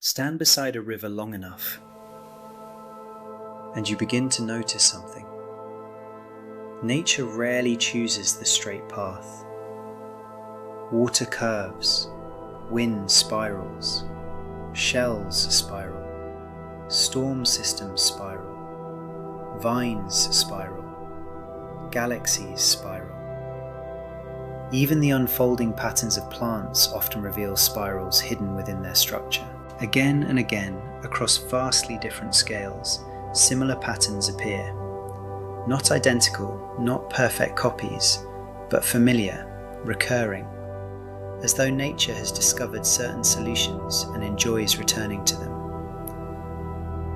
Stand beside a river long enough, and you begin to notice something. Nature rarely chooses the straight path. Water curves, wind spirals, shells spiral, storm systems spiral, vines spiral, galaxies spiral. Even the unfolding patterns of plants often reveal spirals hidden within their structure. Again and again, across vastly different scales, similar patterns appear. Not identical, not perfect copies, but familiar, recurring, as though nature has discovered certain solutions and enjoys returning to them.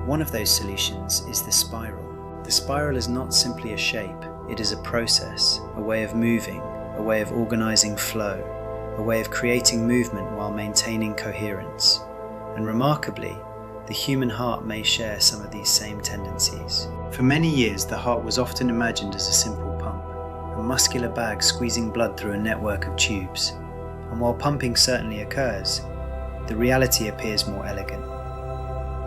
One of those solutions is the spiral. The spiral is not simply a shape, it is a process, a way of moving, a way of organizing flow, a way of creating movement while maintaining coherence. And remarkably, the human heart may share some of these same tendencies. For many years, the heart was often imagined as a simple pump, a muscular bag squeezing blood through a network of tubes. And while pumping certainly occurs, the reality appears more elegant.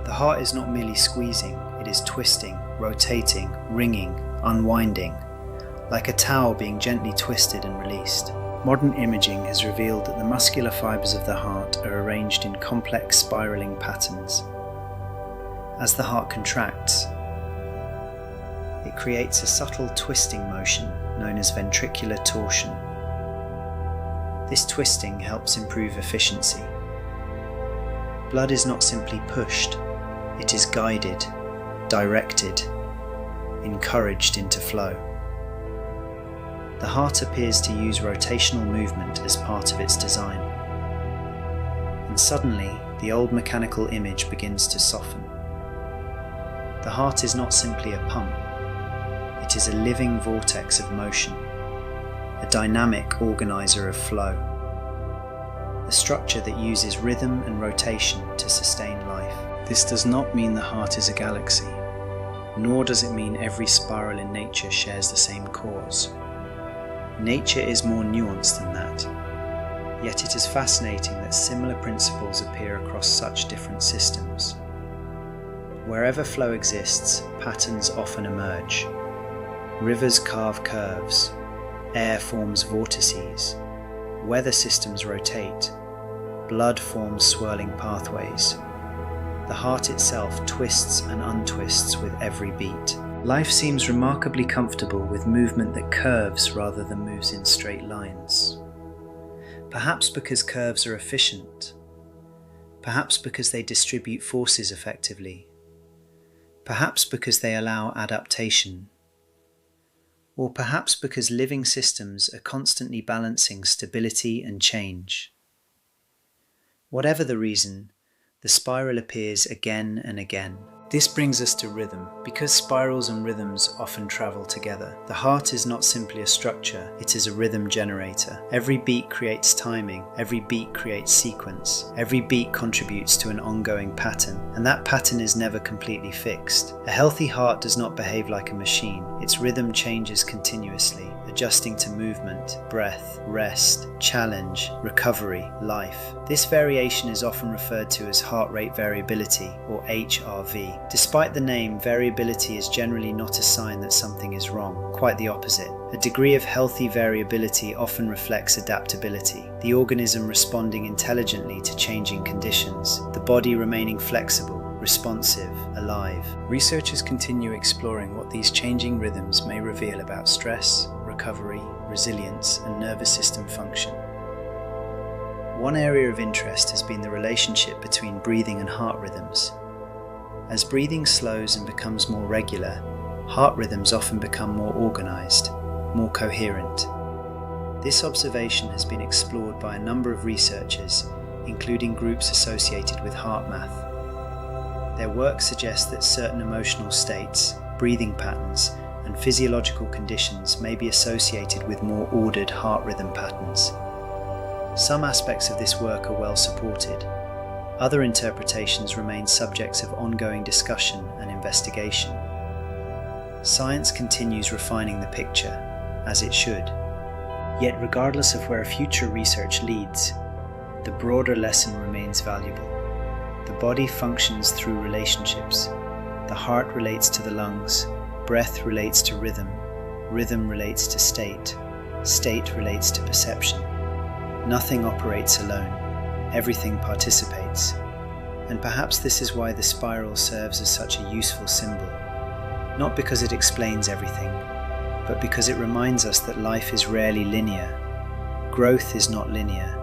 The heart is not merely squeezing, it is twisting, rotating, wringing, unwinding, like a towel being gently twisted and released. Modern imaging has revealed that the muscular fibres of the heart are arranged in complex spiraling patterns. As the heart contracts, it creates a subtle twisting motion known as ventricular torsion. This twisting helps improve efficiency. Blood is not simply pushed, it is guided, directed, encouraged into flow. The heart appears to use rotational movement as part of its design. And suddenly, the old mechanical image begins to soften. The heart is not simply a pump, it is a living vortex of motion, a dynamic organizer of flow, a structure that uses rhythm and rotation to sustain life. This does not mean the heart is a galaxy, nor does it mean every spiral in nature shares the same cause. Nature is more nuanced than that, yet it is fascinating that similar principles appear across such different systems. Wherever flow exists, patterns often emerge. Rivers carve curves, air forms vortices, weather systems rotate, blood forms swirling pathways. The heart itself twists and untwists with every beat. Life seems remarkably comfortable with movement that curves rather than moves in straight lines. Perhaps because curves are efficient. Perhaps because they distribute forces effectively. Perhaps because they allow adaptation. Or perhaps because living systems are constantly balancing stability and change. Whatever the reason, the spiral appears again and again. This brings us to rhythm. Because spirals and rhythms often travel together, the heart is not simply a structure, it is a rhythm generator. Every beat creates timing, every beat creates sequence, every beat contributes to an ongoing pattern, and that pattern is never completely fixed. A healthy heart does not behave like a machine, its rhythm changes continuously, adjusting to movement, breath, rest, challenge, recovery, life. This variation is often referred to as heart rate variability, or HRV. Despite the name, variability is generally not a sign that something is wrong, quite the opposite. A degree of healthy variability often reflects adaptability, the organism responding intelligently to changing conditions, the body remaining flexible, responsive, alive. Researchers continue exploring what these changing rhythms may reveal about stress, recovery, resilience, and nervous system function. One area of interest has been the relationship between breathing and heart rhythms. As breathing slows and becomes more regular, heart rhythms often become more organized, more coherent. This observation has been explored by a number of researchers, including groups associated with heart math. Their work suggests that certain emotional states, breathing patterns, and physiological conditions may be associated with more ordered heart rhythm patterns. Some aspects of this work are well supported. Other interpretations remain subjects of ongoing discussion and investigation. Science continues refining the picture, as it should. Yet regardless of where future research leads, the broader lesson remains valuable. The body functions through relationships. The heart relates to the lungs, breath relates to rhythm, rhythm relates to state, state relates to perception. Nothing operates alone, everything participates. And perhaps this is why the spiral serves as such a useful symbol. Not because it explains everything, but because it reminds us that life is rarely linear. Growth is not linear.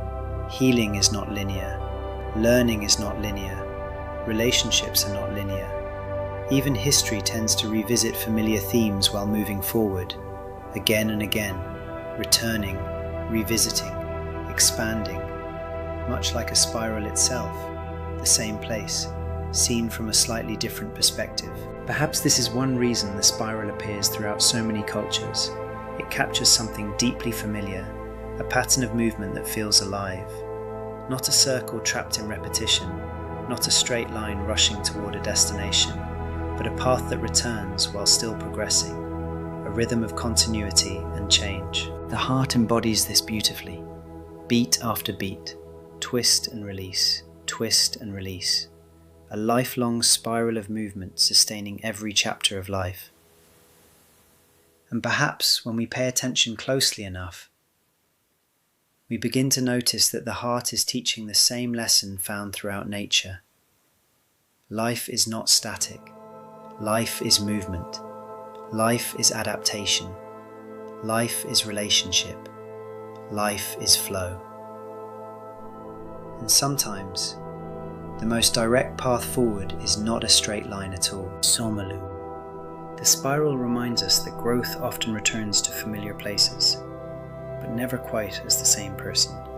Healing is not linear. Learning is not linear. Relationships are not linear. Even history tends to revisit familiar themes while moving forward, again and again, returning, revisiting, expanding, much like a spiral itself, the same place, seen from a slightly different perspective. Perhaps this is one reason the spiral appears throughout so many cultures. It captures something deeply familiar, a pattern of movement that feels alive. Not a circle trapped in repetition, not a straight line rushing toward a destination, but a path that returns while still progressing, a rhythm of continuity and change. The heart embodies this beautifully. Beat after beat, twist and release, twist and release. A lifelong spiral of movement sustaining every chapter of life. And perhaps when we pay attention closely enough, we begin to notice that the heart is teaching the same lesson found throughout nature. Life is not static. Life is movement. Life is adaptation. Life is relationship. Life is flow. And sometimes, the most direct path forward is not a straight line at all. Somalume. The spiral reminds us that growth often returns to familiar places, but never quite as the same person.